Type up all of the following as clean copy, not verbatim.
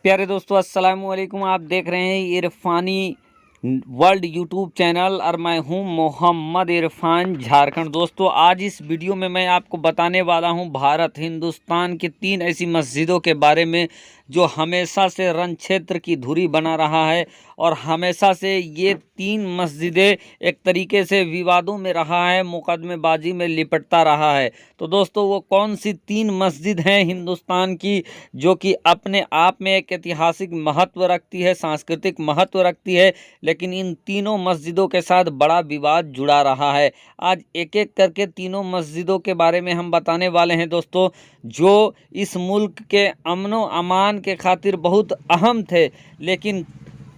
प्यारे दोस्तों, अस्सलाम वालेकुम। आप देख रहे हैं इरफानी वर्ल्ड यूट्यूब चैनल और मैं हूं मोहम्मद इरफान, झारखंड। दोस्तों, आज इस वीडियो में मैं आपको बताने वाला हूं भारत हिंदुस्तान की 3 ऐसी मस्जिदों के बारे में जो हमेशा से रण क्षेत्र की धुरी बना रहा है और हमेशा से ये 3 मस्जिदें एक तरीके से विवादों में रहा है, मुकदमेबाजी में लिपटता रहा है। तो दोस्तों, वो कौन सी 3 मस्जिद हैं हिंदुस्तान की जो कि अपने आप में एक ऐतिहासिक महत्व रखती है, सांस्कृतिक महत्व रखती है, लेकिन इन तीनों मस्जिदों के साथ बड़ा विवाद जुड़ा रहा है। आज एक एक करके तीनों मस्जिदों के बारे में हम बताने वाले हैं दोस्तों, जो इस मुल्क के अमनो अमान के खातिर बहुत अहम थे। लेकिन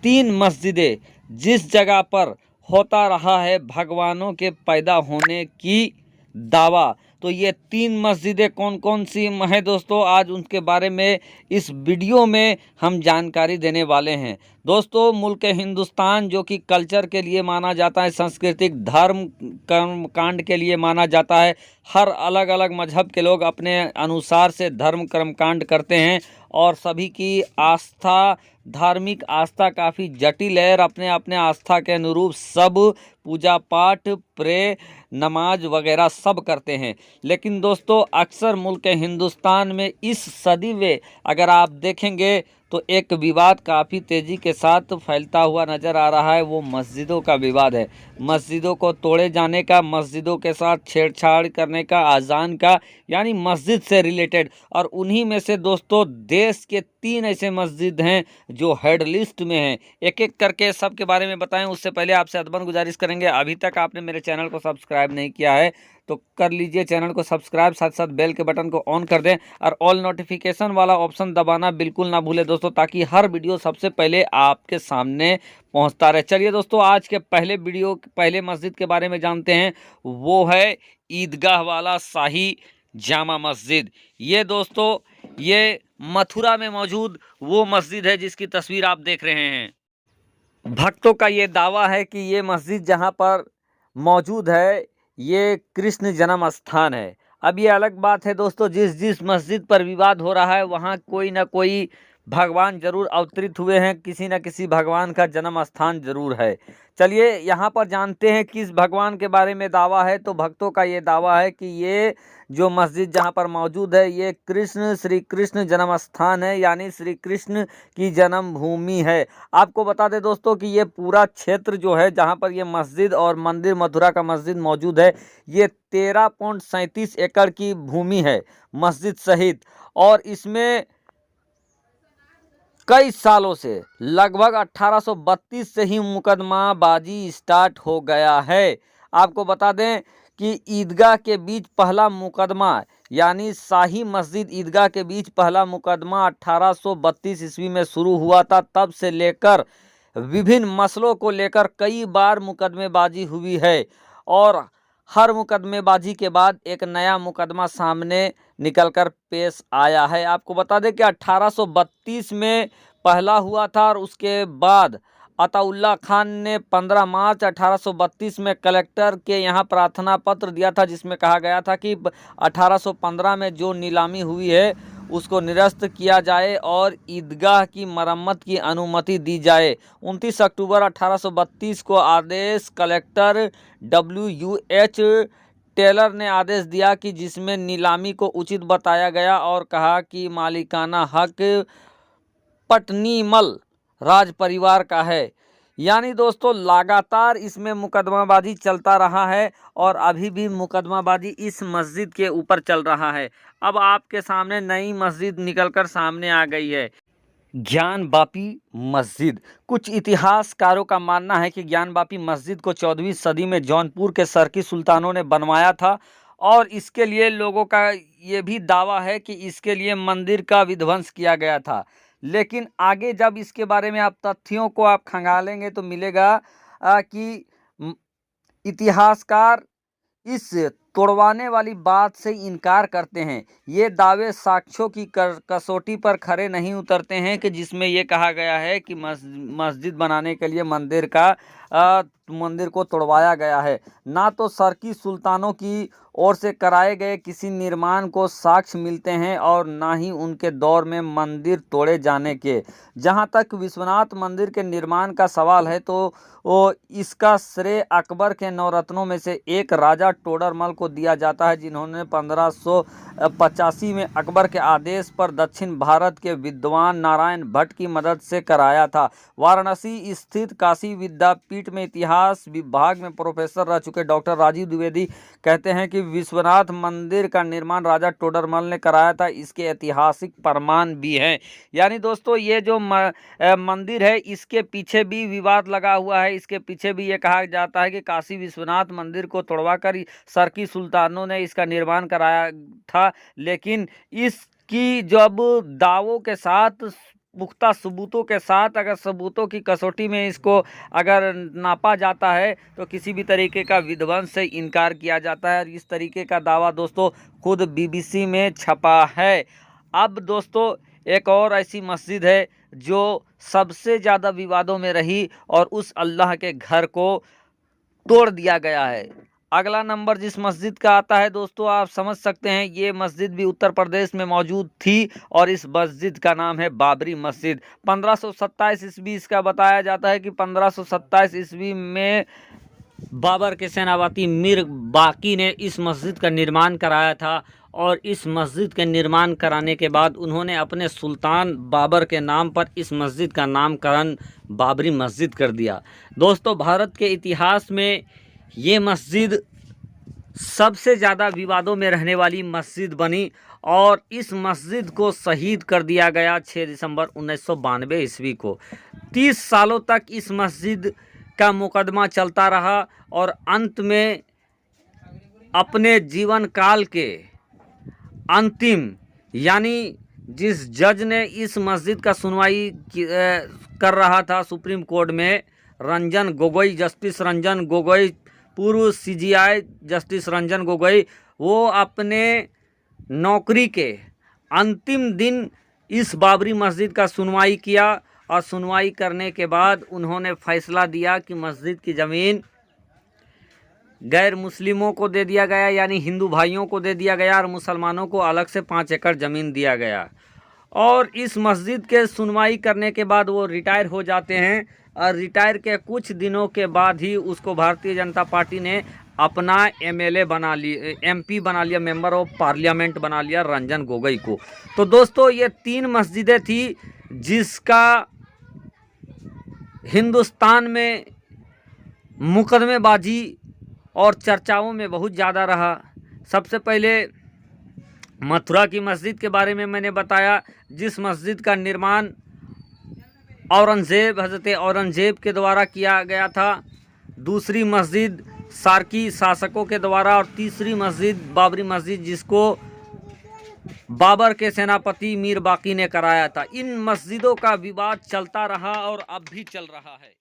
3 मस्जिदें जिस जगह पर होता रहा है भगवानों के पैदा होने की दावा, तो ये 3 मस्जिदें कौन कौन सी हैं दोस्तों, आज उनके बारे में इस वीडियो में हम जानकारी देने वाले हैं। दोस्तों, मुल्क हिंदुस्तान जो कि कल्चर के लिए माना जाता है, सांस्कृतिक धर्म कर्म कांड के लिए माना जाता है। हर अलग अलग मजहब के लोग अपने अनुसार से धर्म कर्म कांड करते हैं और सभी की आस्था, धार्मिक आस्था काफ़ी जटिल है और अपने अपने आस्था के अनुरूप सब पूजा पाठ, प्रे, नमाज वगैरह सब करते हैं। लेकिन दोस्तों, अक्सर मुल्क हिंदुस्तान में इस सदी में अगर आप देखेंगे तो एक विवाद काफ़ी तेज़ी के साथ फैलता हुआ नज़र आ रहा है। वो मस्जिदों का विवाद है। मस्जिदों को तोड़े जाने का, मस्जिदों के साथ छेड़छाड़ करने का, अजान का, यानी मस्जिद से रिलेटेड। और उन्हीं में से दोस्तों देश के 3 ऐसे मस्जिद हैं जो हेड लिस्ट में हैं। एक एक करके सब के बारे में बताएं। उससे पहले आपसे अदबन गुजारिश करेंगे, अभी तक आपने मेरे चैनल को सब्सक्राइब नहीं किया है तो कर लीजिए चैनल को सब्सक्राइब, साथ साथ बेल के बटन को ऑन कर दें और ऑल नोटिफिकेशन वाला ऑप्शन दबाना बिल्कुल ना भूलें दोस्तों, ताकि हर वीडियो सबसे पहले आपके सामने पहुंचता रहे। चलिए दोस्तों, आज के पहले मस्जिद के बारे में जानते हैं। वो है ईदगाह वाला शाही जामा मस्जिद। ये दोस्तों, ये मथुरा में मौजूद वो मस्जिद है जिसकी तस्वीर आप देख रहे हैं। भक्तों का ये दावा है कि ये मस्जिद जहाँ पर मौजूद है ये कृष्ण जन्म स्थान है। अब ये अलग बात है दोस्तों, जिस जिस मस्जिद पर विवाद हो रहा है वहाँ कोई ना कोई भगवान जरूर अवतरित हुए हैं, किसी न किसी भगवान का जन्म स्थान जरूर है। चलिए यहाँ पर जानते हैं किस भगवान के बारे में दावा है। तो भक्तों का ये दावा है कि ये जो मस्जिद जहाँ पर मौजूद है ये श्री कृष्ण जन्म स्थान है, यानी श्री कृष्ण की जन्मभूमि है। आपको बता दें दोस्तों कि ये पूरा क्षेत्र जो है जहाँ पर ये मस्जिद और मंदिर, मथुरा का मस्जिद मौजूद है, ये 13.37 एकड़ की भूमि है मस्जिद सहित। और इसमें कई सालों से, लगभग 1832 से ही मुकदमाबाजी स्टार्ट हो गया है। आपको बता दें कि ईदगाह के बीच पहला मुकदमा, यानी शाही मस्जिद ईदगाह के बीच पहला मुकदमा 1832 ईस्वी में शुरू हुआ था। तब से लेकर विभिन्न मसलों को लेकर कई बार मुकदमेबाजी हुई है और हर मुकदमेबाजी के बाद एक नया मुकदमा सामने निकलकर पेश आया है। आपको बता दें कि 1832 में पहला हुआ था और उसके बाद अताउल्ला खान ने 15 मार्च 1832 में कलेक्टर के यहाँ प्रार्थना पत्र दिया था, जिसमें कहा गया था कि 1815 में जो नीलामी हुई है उसको निरस्त किया जाए और ईदगाह की मरम्मत की अनुमति दी जाए। 29 अक्टूबर 1832 को आदेश कलेक्टर WUH टेलर ने आदेश दिया कि जिसमें नीलामी को उचित बताया गया और कहा कि मालिकाना हक पटनीमल राज परिवार का है। यानी दोस्तों, लगातार इसमें मुकदमाबाजी चलता रहा है और अभी भी मुकदमाबाजी इस मस्जिद के ऊपर चल रहा है। अब आपके सामने नई मस्जिद निकलकर सामने आ गई है, ज्ञानवापी मस्जिद। कुछ इतिहासकारों का मानना है कि ज्ञानवापी मस्जिद को 14वीं सदी में जौनपुर के सरकी सुल्तानों ने बनवाया था और इसके लिए लोगों का ये भी दावा है कि इसके लिए मंदिर का विध्वंस किया गया था। लेकिन आगे जब इसके बारे में आप तथ्यों को आप खंगालेंगे तो मिलेगा कि इतिहासकार इस तोड़वाने वाली बात से इनकार करते हैं। ये दावे साक्ष्यों की कसौटी पर खरे नहीं उतरते हैं कि जिसमें ये कहा गया है कि मस्जिद बनाने के लिए मंदिर को तोड़वाया गया है। ना तो सरकी सुल्तानों की ओर से कराए गए किसी निर्माण को साक्ष्य मिलते हैं और ना ही उनके दौर में मंदिर तोड़े जाने के। जहां तक विश्वनाथ मंदिर के निर्माण का सवाल है तो इसका श्रेय अकबर के नवरत्नों में से एक राजा टोडरमल को दिया जाता है, जिन्होंने 1585 में अकबर के आदेश पर दक्षिण भारत के विद्वान नारायण भट्ट की मदद से कराया था। वाराणसी स्थित काशी विद्यापीठ में इतिहास विभाग में प्रोफेसर रह चुके डॉक्टर राजीव द्विवेदी कहते हैं कि विश्वनाथ मंदिर का निर्माण राजा टोडरमल ने कराया था। इसके ऐतिहासिक प्रमाण भी हैं। यानी दोस्तों ये जो मंदिर है इसके पीछे भी विवाद लगा हुआ है। इसके पीछे भी ये कहा जाता है कि काशी विश्वनाथ मंदिर को तोड़वाकर सरकी सुल्तानों ने इसका निर्माण कराया था, लेकिन इसकी जब दावों के साथ पुख्ता सबूतों के साथ अगर सबूतों की कसौटी में इसको अगर नापा जाता है तो किसी भी तरीके का विध्वंस से इनकार किया जाता है। और इस तरीके का दावा दोस्तों खुद बीबीसी में छपा है। अब दोस्तों एक और ऐसी मस्जिद है जो सबसे ज़्यादा विवादों में रही और उस अल्लाह के घर को तोड़ दिया गया है। अगला नंबर जिस मस्जिद का आता है दोस्तों, आप समझ सकते हैं ये मस्जिद भी उत्तर प्रदेश में मौजूद थी और इस मस्जिद का नाम है बाबरी मस्जिद। 1527 ईस्वी इसका बताया जाता है कि 1527 ईस्वी में बाबर के सेनापति मीर बाकी ने इस मस्जिद का निर्माण कराया था और इस मस्जिद के निर्माण कराने के बाद उन्होंने अपने सुल्तान बाबर के नाम पर इस मस्जिद का नामकरण बाबरी मस्जिद कर दिया। दोस्तों भारत के इतिहास में ये मस्जिद सबसे ज़्यादा विवादों में रहने वाली मस्जिद बनी और इस मस्जिद को शहीद कर दिया गया 6 दिसंबर 1992 ईस्वी को। 30 सालों तक इस मस्जिद का मुकदमा चलता रहा और अंत में अपने जीवन काल के अंतिम यानी जिस जज ने इस मस्जिद का सुनवाई कर रहा था सुप्रीम कोर्ट में, रंजन गोगोई, जस्टिस रंजन गोगोई, पूर्व सीजीआई जस्टिस रंजन गोगोई, वो अपने नौकरी के अंतिम दिन इस बाबरी मस्जिद का सुनवाई किया और सुनवाई करने के बाद उन्होंने फैसला दिया कि मस्जिद की ज़मीन गैर मुस्लिमों को दे दिया गया, यानी हिंदू भाइयों को दे दिया गया और मुसलमानों को अलग से 5 एकड़ ज़मीन दिया गया। और इस मस्जिद के सुनवाई करने के बाद वो रिटायर हो जाते हैं और रिटायर के कुछ दिनों के बाद ही उसको भारतीय जनता पार्टी ने अपना एमएलए बना लिया, एमपी बना लिया, मेंबर ऑफ पार्लियामेंट बना लिया रंजन गोगोई को। तो दोस्तों ये 3 मस्जिदें थी जिसका हिंदुस्तान में मुकदमेबाजी और चर्चाओं में बहुत ज़्यादा रहा। सबसे पहले मथुरा की मस्जिद के बारे में मैंने बताया, जिस मस्जिद का निर्माण हज़रत औरंगजेब के द्वारा किया गया था। दूसरी मस्जिद सार्की शासकों के द्वारा और तीसरी मस्जिद बाबरी मस्जिद जिसको बाबर के सेनापति मीर बाकी ने कराया था। इन मस्जिदों का विवाद चलता रहा और अब भी चल रहा है।